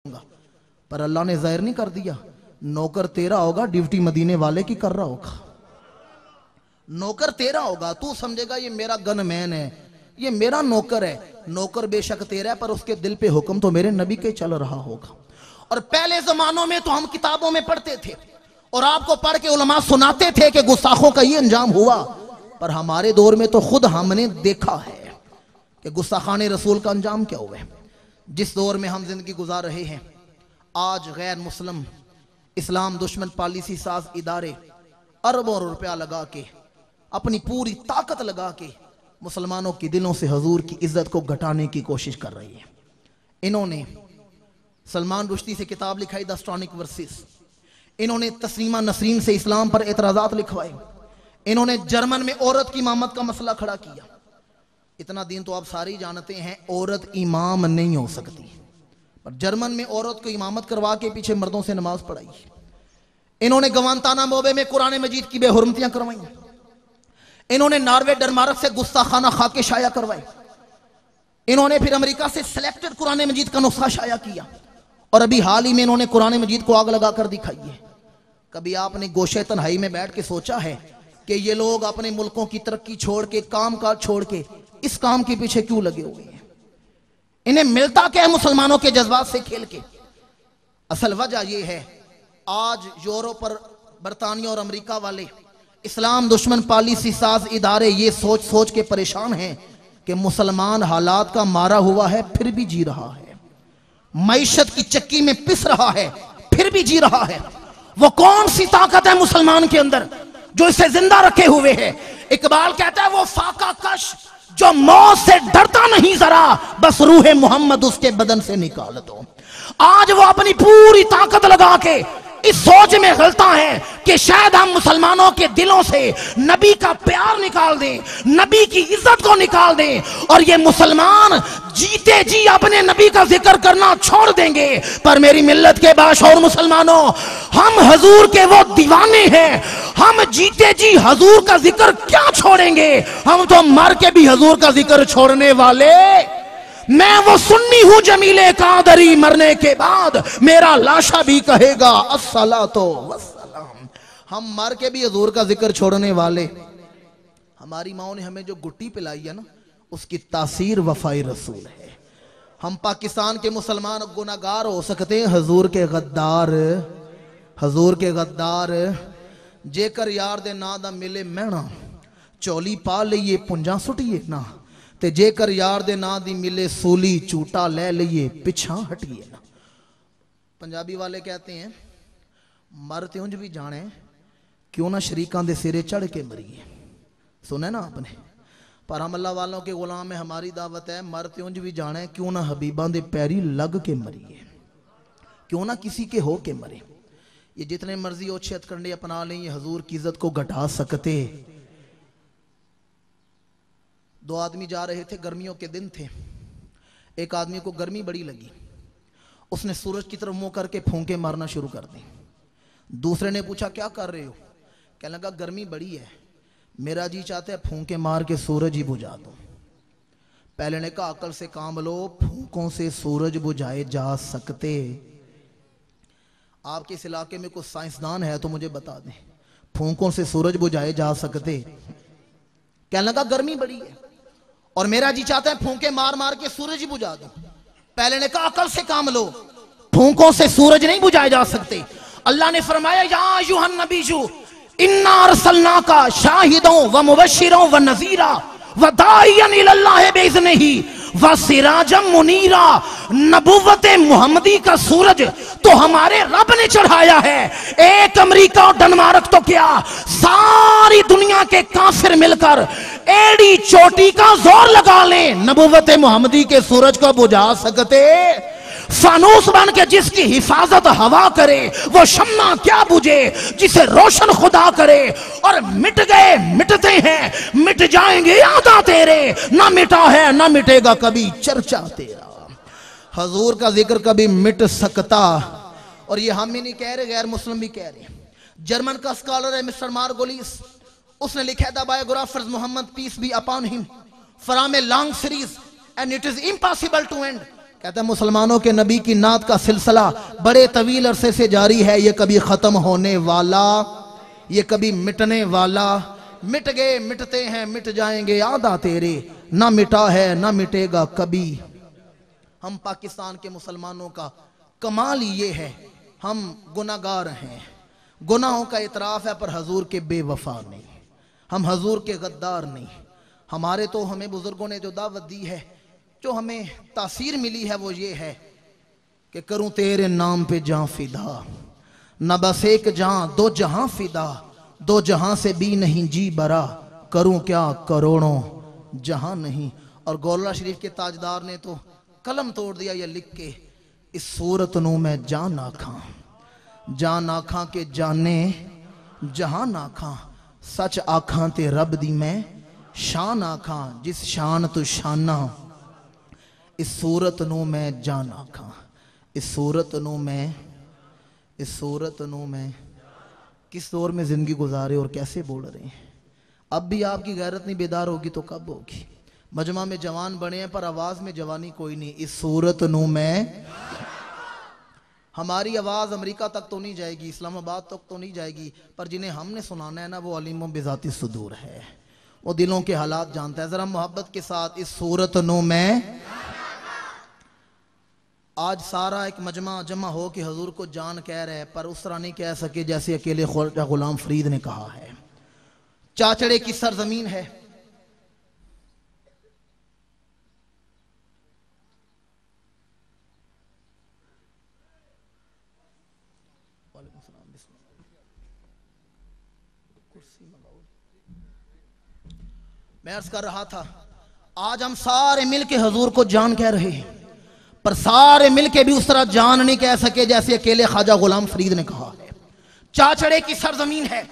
पर अल्लाह ने जाहिर नहीं कर दिया। नौकर तेरा होगा, ड्यूटी मदीने वाले की कर रहा होगा। नौकर तेरा होगा, तू समझेगा ये मेरा गनमैन है, ये मेरा नौकर है। नौकर बेशक तेरा है पर उसके दिल पे हुक्म तो मेरे नबी के चल रहा होगा। और पहले जमानों में तो हम किताबों में पढ़ते थे और आपको पढ़ के उलमा सुनाते थे कि गुस्ताखों का ये अंजाम हुआ, पर हमारे दौर में तो खुद हमने देखा है कि गुस्ताखाने रसूल का अंजाम क्या हुआ है। जिस दौर में हम जिंदगी गुजार रहे हैं, आज गैर मुस्लिम इस्लाम दुश्मन पॉलिसी साज इदारे अरबों रुपया लगा के, अपनी पूरी ताकत लगा के मुसलमानों के दिलों से हजूर की इज्जत को घटाने की कोशिश कर रही है। इन्होंने सलमान रुश्दी से किताब लिखाई द स्ट्रॉनिक वर्सेस, इन्होंने तस्लीमा नसरीन से इस्लाम पर एतराजात लिखवाए, इन्होंने जर्मन में औरत की इमामत का मसला खड़ा किया। इतना दिन तो आप सारे ही जानते हैं, औरत इमाम नहीं हो सकती, पर जर्मन में औरत को इमामत करवा के पीछे मर्दों से नमाज पढ़ाई। इन्होंने गवांताना मोबे में कुरान मजीद की बेहुरमतियां करवाई। इन्होंने नॉर्वे डेनमार्क से गुस्ताखाना खाके शाया करवाए। इन्होंने फिर अमेरिका से सिलेक्टेड कुरान मजीद का नुस्खा शाया किया और अभी हाल ही में इन्होंने कुरान मजीद को आग लगा कर दिखाई है। कभी आपने गोशे तन्हाई में बैठ के सोचा है कि ये लोग अपने मुल्कों की तरक्की छोड़ के, काम काज छोड़ के इस काम के पीछे क्यों लगे हुए हैं? इन्हें मिलता क्या है मुसलमानों के जज्बात से खेल के? असल वजह यह है, आज यूरोप और बरतानिया और अमेरिका वाले इस्लाम दुश्मन पॉलिसी साज इदारे ये सोच सोच के परेशान हैं कि मुसलमान हालात का मारा हुआ है फिर भी जी रहा है, मईशत की चक्की में पिस रहा है फिर भी जी रहा है। वो कौन सी ताकत है मुसलमान के अंदर जो इसे जिंदा रखे हुए है? इकबाल कहता है वो फाका कश जो मौत से डरता नहीं जरा, बस रूह मोहम्मद उसके बदन से निकाल दो। आज वो अपनी पूरी ताकत लगा के इस सोच में गलता है कि शायद हम मुसलमानों के दिलों से नबी का प्यार निकाल दें, नबी की इज्जत को निकाल दें और ये मुसलमान जीते जी अपने नबी का जिक्र करना छोड़ देंगे। पर मेरी मिल्लत के बाशऊर मुसलमानों, हम हजूर के वो दीवाने हैं, हम जीते जी हजूर का जिक्र क्या छोड़ेंगे? हम तो मर के भी हजूर का जिक्र छोड़ने वाले। मैं वो सुन्नी हूं जमीले कादरी, मरने के बाद मेरा लाशा भी कहेगा अस्सलातो वस्सलाम। हम मर के भी हजूर का जिक्र छोड़ने वाले। हमारी माओ ने हमें जो गुट्टी पिलाई है ना, उसकी तासीर वफाई रसूल है। हम पाकिस्तान के मुसलमान गुनाहगार हो सकते हैं, हजूर के गद्दार, हजूर के गद्दार। जेकर यार दे ना दा मिले मैना, चौली पा लईए पुंजा सुटिए ना, ते जेकर यार दे ना दी मिले सूली चूटा ले लईए पिछा हटिए ना। पंजाबी वाले कहते हैं मरते उंज भी जाने क्यों ना शरीकां दे सिरे चढ़ के मरिए। सुने ना आपने? पर हम अल्लाह वालों के गुलाम है, हमारी दावत है मरते उंज भी जाने क्यों ना हबीबां दे पैरी लग के मरिए, क्यों ना किसी के हो के मरे। ये जितने मर्जी ओछे हथकंडे अपना लें, ये हजूर की इज्जत को घटा सकते। दो आदमी जा रहे थे, गर्मियों के दिन थे। एक आदमी को गर्मी बड़ी लगी, उसने सूरज की तरफ मुंह करके फूंके मारना शुरू कर दी। दूसरे ने पूछा क्या कर रहे हो? कहने लगा गर्मी बड़ी है, मेरा जी चाहता है फूंके मार के सूरज ही बुझा दो। पहले ने कहा अकल से काम लो, फूंकों से सूरज बुझाए जा सकते। आपके इस इलाके में कुछ साइंसदान है तो मुझे बता दें, फूंकों से सूरज बुझाए जा सकते? कहने लगा गर्मी बड़ी है और मेरा जी चाहता है फूंके मार मार के सूरज ही बुझा दो। पहले ने कहा अकल से काम लो, फूंकों से सूरज नहीं बुझाए जा सकते। अल्लाह ने फरमाया या अय्युहन नबिय्यु इन्ना अरसलनाका शाहिदों व मुबश्शिरों व नज़ीरा व दाइयन इलल्लाहि बिइज़्निही व सिराजम मुनीरा। नबुव्वत मुहम्मदी का सूरज तो हमारे रब ने चढ़ाया है। एक अमेरिका और डेनमार्क तो क्या, सारी दुनिया के काफिर मिलकर एड़ी चोटी का जोर लगा लें, नबुव्वत मुहम्मदी के सूरज को बुझा सकते? फानूस बन के जिसकी हिफाजत हवा करे, वो शम्मा क्या बुझे जिसे रोशन खुदा करे। और मिट गए मिटते हैं, मिट जाएंगे यादा तेरे, ना मिटा है ना मिटेगा कभी चर्चा तेरा। हजूर का जिक्र कभी मिट सकता। और ये हम ही नहीं कह रहे, गैर मुस्लिम भी कह रहे हैं। जर्मन का स्कॉलर है मिस्टर मार्गोलिस, उसने लिखा है the biographers Mohammed peace be upon him from a long series and it is impossible to end कहता है मुसलमानों के नबी की नात का सिलसिला बड़े तवील अरसे से जारी है, ये कभी खत्म होने वाला, ये कभी मिटने वाला। मिट गए मिटते हैं मिट जाएंगे यादा तेरे, ना मिटा है ना मिटेगा कभी। हम पाकिस्तान के मुसलमानों का कमाल ये है, हम गुनाहगार हैं, गुनाहों का इतराफ है, पर हजूर के बेवफा नहीं, हम हजूर के गद्दार नहीं। हमारे तो हमें बुजुर्गों ने जो दावत दी है, जो हमें तासीर मिली है, वो ये है कि करूं तेरे नाम पे जान फिदा, न बस एक जान दो जहां फिदा, दो जहां से भी नहीं जी बरा, करूं क्या करोड़ों जहां नहीं। और गौला शरीफ के ताजदार ने तो कलम तोड़ दिया ये लिख के, इस सूरत नू मैं जान आखा के जाने जहान आखा, सच आखा ते रब दी मैं शान आखा, जिस शान तू शाना, इस सूरत नू मैं जान आखा, इस सूरत नू मैं किस दौर में जिंदगी गुजारे और कैसे बोल रहे हैं। अब भी आपकी गैरत नहीं बेदार होगी तो कब होगी। मजमा में जवान बने हैं पर आवाज में जवानी कोई नहीं। इस सूरत नू मैं, हमारी आवाज अमेरिका तक तो नहीं जाएगी, इस्लामाबाद तक तो नहीं जाएगी, पर जिन्हें हमने सुनाना है ना, वो अलीमों बेजाती सुदूर है, वो दिलों के हालात जानता है। जरा मोहब्बत के साथ इस सूरत नू मैं। आज सारा एक मजमा जमा हो के हजूर को जान कह रहे हैं, पर उस तरह नहीं कह सके जैसे अकेले ख्वाजा गुलाम फरीद ने कहा है। चाचड़े की सरजमीन है, मैं अर्ज कर रहा था, आज हम सारे मिलके हजूर को जान कह रहे हैं, पर सारे मिलके भी उस तरह जान नहीं कह सके जैसे अकेले ख्वाजा गुलाम फरीद ने कहा है। चाचड़े की सरजमीन है,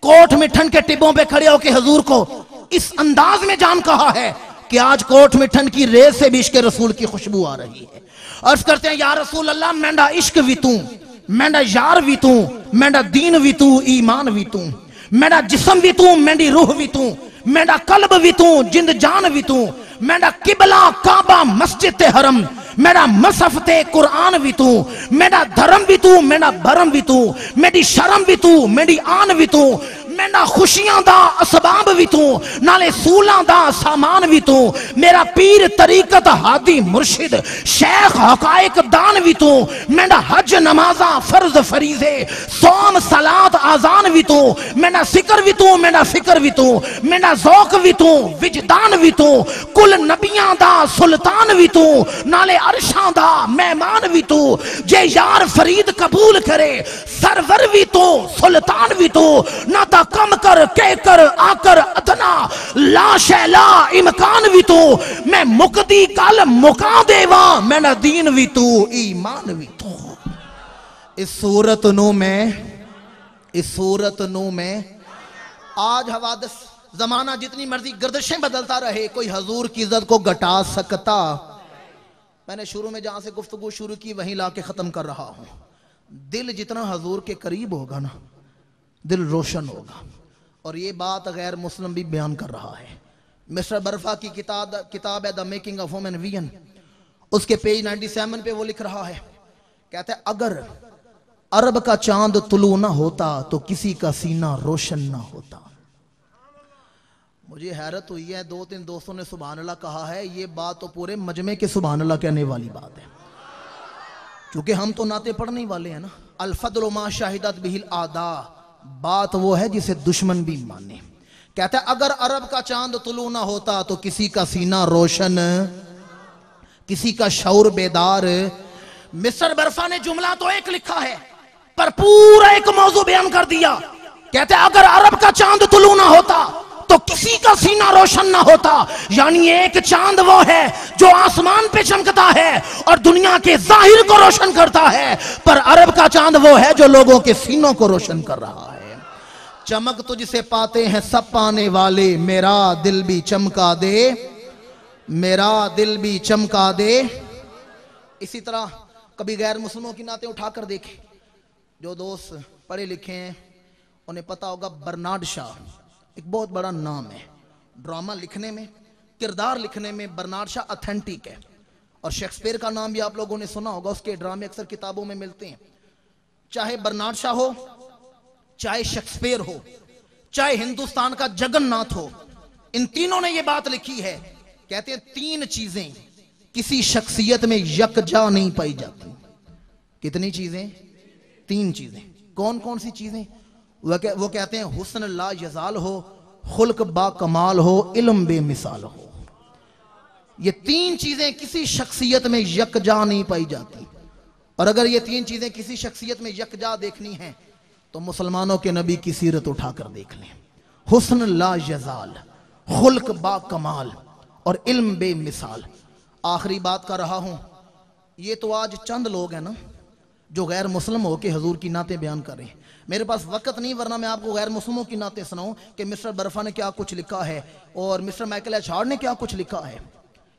कोट मिठन के टिब्बों पे खड़े होकर हजूर को इस अंदाज में जान कहा है कि आज कोट मिठन की रेत से भी इश्क रसूल की खुशबू आ रही है। अर्ज करते हैं, या रसूल अल्लाह, मेंढा इश्क भी तू, मेंढा यार भी तू, मेंढा दीन भी तू, ईमान भी तू, मेरा जिस्म भी तू, मेरी रूह भी तू, मेरा कल्ब भी तू, जिंद जान भी तू, मेरा किबला काबा मस्जिद हरम, मेरा मसहफ ते कुरान भी तू, मेरा धर्म भी तू, मेरा भरम भी तू, मेरी शर्म भी तू, मेरी आन भी तू, मेरा खुशियां दा असबाब भी तू, नाले सूलां दा सामान भी तू, मेरा पीर तरीकत हादी मुर्शिद शेख हकायक दान भी तू, मेरा हज नमाजा फर्ज फरीजे सोम सलात आजान भी तू, मेरा सिकर भी तू, मेरा फिक्र भी तू, मेरा ज़ौक भी तू, विजदान भी तू, कुल नबियां दा सुल्तान भी तू, नाले अरशां दा मेहमान भी तू, जे यार फरीद कबूल करे सरवर भी तू, सुल्तान भी तू, ना ता कम कर कह कर आकर अदना ला शैला इमकान भी तू, मैं मुकदी कल मुका देवा, मेरा दीन भी तू, ईमान भी तू। इस सूरत नू मैं, इस सूरत नू मैं। आज हवादिस जमाना जितनी मर्जी गर्दिशें बदलता रहे, कोई हजूर की इज्जत को घटा सकता। मैंने शुरू में जहां से गुफ्तगू शुरू की वहीं लाके खत्म कर रहा हूं। दिल जितना हजूर के करीब होगा ना, दिल रोशन होगा। और ये बात गैर मुस्लिम भी बयान कर रहा है। मिस्टर बर्फा की किताब है the making of women vision, उसके पेज 97 पे वो लिख रहा है, कहते हैं अगर अरब का चांद तुलू ना होता तो किसी का सीना रोशन ना होता। मुझे हैरत हुई है, 2-3 दोस्तों ने सुभान अल्लाह कहा है, ये बात तो पूरे मजमे के सुभान अल्लाह कहने वाली बात है, क्योंकि हम तो नाते पढ़ने वाले हैं ना। अल-फद्लु मा शाहिदत बिहिल आदा, बात वो है जिसे दुश्मन भी माने। कहता है अगर अरब का चांद तुलू ना होता तो किसी का सीना रोशन, किसी का शौर बेदार। मिस्टर बर्फा ने जुमला तो एक लिखा है पर पूरा एक मौजू बयान कर दिया। कहते हैं अगर अरब का चांद तुलू ना होता तो किसी का सीना रोशन ना होता। यानी एक चांद वो है जो आसमान पे चमकता है और दुनिया के जाहिर को रोशन करता है, पर अरब का चांद वो है जो लोगों के सीनों को रोशन कर रहा है। चमक तुझसे पाते हैं सब पाने वाले, मेरा दिल भी चमका दे, मेरा दिल भी चमका दे। इसी तरह कभी गैर मुस्लिमों की नाते उठाकर देखे, जो दोस्त पढ़े लिखे हैं उन्हें पता होगा, बर्नार्ड शॉ एक बहुत बड़ा नाम है। ड्रामा लिखने में, किरदार लिखने में बर्नार्ड शॉ ऑथेंटिक है। और शेक्सपियर का नाम भी आप लोगों ने सुना होगा, उसके ड्रामे अक्सर किताबों में मिलते हैं। चाहे बर्नार्ड शॉ हो, चाहे शेक्सपियर हो, चाहे हिंदुस्तान का जगन्नाथ हो, इन तीनों ने यह बात लिखी है, कहते हैं तीन चीजें किसी शख्सियत में यकजा नहीं पाई जाती। कितनी चीजें? तीन चीजें। कौन कौन सी चीजें? वो कहते हैं हुस्न ला यजाल हो, खुल्क बा कमाल हो, इल्म बेमिसाल हो। ये तीन चीजें किसी शख्सियत में यकजा नहीं पाई जाती। और अगर ये तीन चीजें किसी शख्सियत में यकजा देखनी है तो मुसलमानों के नबी की सीरत उठाकर देख लें। हुस्न ला यजाल, खुल्क बा कमाल और इल्म बेमिसाल। आखिरी बात कर रहा हूं, ये तो आज चंद लोग हैं ना जो गैर मुस्लिम होकर हजूर की नातें बयान कर रहे हैं। मेरे पास वक्त नहीं, वरना मैं आपको गैर मुस्लिमों की नातें सुनाऊं कि मिस्टर बर्फा ने क्या कुछ लिखा है और मिस्टर माइकल एचार्ड ने क्या कुछ लिखा है।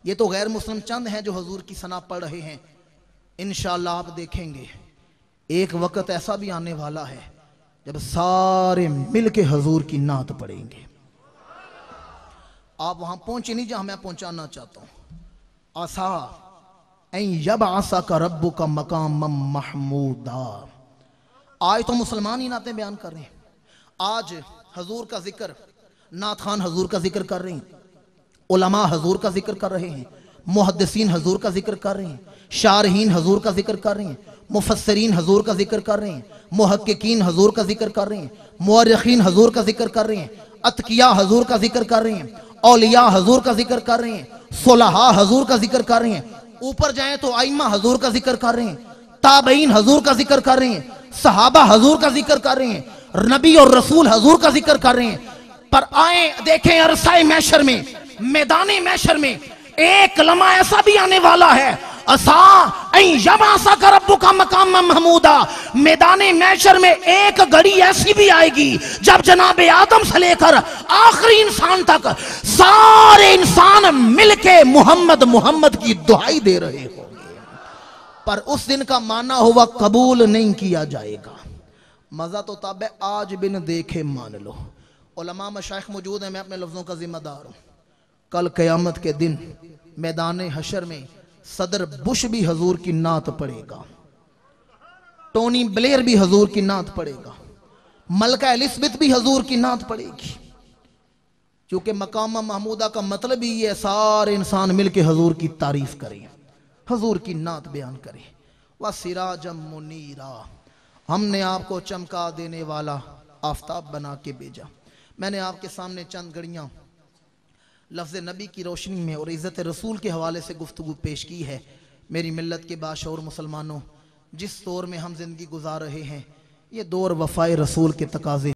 ये तो गैर मुस्लिम चंद हैं जो हजूर की सना पढ़ रहे हैं। इंशाअल्लाह आप देखेंगे एक वक्त ऐसा भी आने वाला है जब सारे मिल के हजूर की नात पढ़ेंगे। आप वहां पहुंचे नहीं जहां मैं पहुंचाना चाहता हूं। आसा यब आसा का रब्बु का मकाम महमूदा। आज तो मुसलमान ही नाते बयान कर रहे हैं। आज हजूर का जिक्र, नात खान हजूर का जिक्र कर रहे हैं, उलमा हजूर का जिक्र कर रहे हैं, मुहद्दिसीन हजूर का जिक्र कर रहे हैं, शारहीन हजूर का जिक्र कर रहे हैं, मुफस्सिरीन हजूर का जिक्र कर रहे हैं, मुहक्किकीन हजूर का जिक्र कर रहे हैं, मुअर्रिखीन हजूर का जिक्र कर रहे हैं, अतकिया हजूर का जिक्र कर रहे हैं, औलिया हजूर का जिक्र कर रहे हैं, सुलहा हजूर का जिक्र कर रहे हैं। ऊपर जाएं तो आइम्मा हजूर का जिक्र कर रहे हैं, ताबईन हजूर का जिक्र कर रहे हैं, सहाबा हजूर का जिक्र कर रहे हैं, नबी और रसूल हजूर का जिक्र कर रहे हैं। पर आए देखें अरसाए मैशर में, मैदानी मैशर में एक लम्हा ऐसा भी आने वाला है, का रब्बु का मकाम महमूदा। मैदानी मैशर में एक घड़ी ऐसी भी आएगी जब जनाब आदम से लेकर आखिरी इंसान तक सारे इंसान मिलके मोहम्मद मोहम्मद की दुहाई दे रहे होंगे, पर उस दिन का माना हुआ कबूल नहीं किया जाएगा। मजा तो तब है आज बिन देखे मान लो। उलमा मशाइख मौजूद हैं, मैं अपने लफ्जों का जिम्मेदार हूं। कल क़यामत के दिन मैदान हशर में सदर बुश भी हजूर की नात पढ़ेगा, टोनी ब्लेयर भी हजूर की नात पढ़ेगा, मलका एलिज़ाबेथ भी हजूर की नात पढ़ेगी। क्योंकि मकाम महमूदा का मतलब ही है सारे इंसान मिलके हजूर की तारीफ करें, हजूर की नात बयान करें। व सिराजम मुनीरा, हमने आपको चमका देने वाला आफताब बना के भेजा। मैंने आपके सामने चंद घड़ियां लफ्ज़ नबी की रोशनी में और इज़्ज़त रसूल के हवाले से गुफ्तगू पेश की है। मेरी मिल्लत के बाशऊर मुसलमानों, जिस दौर में हम जिंदगी गुजार रहे हैं, ये दौर वफ़ाए रसूल के तकाज़े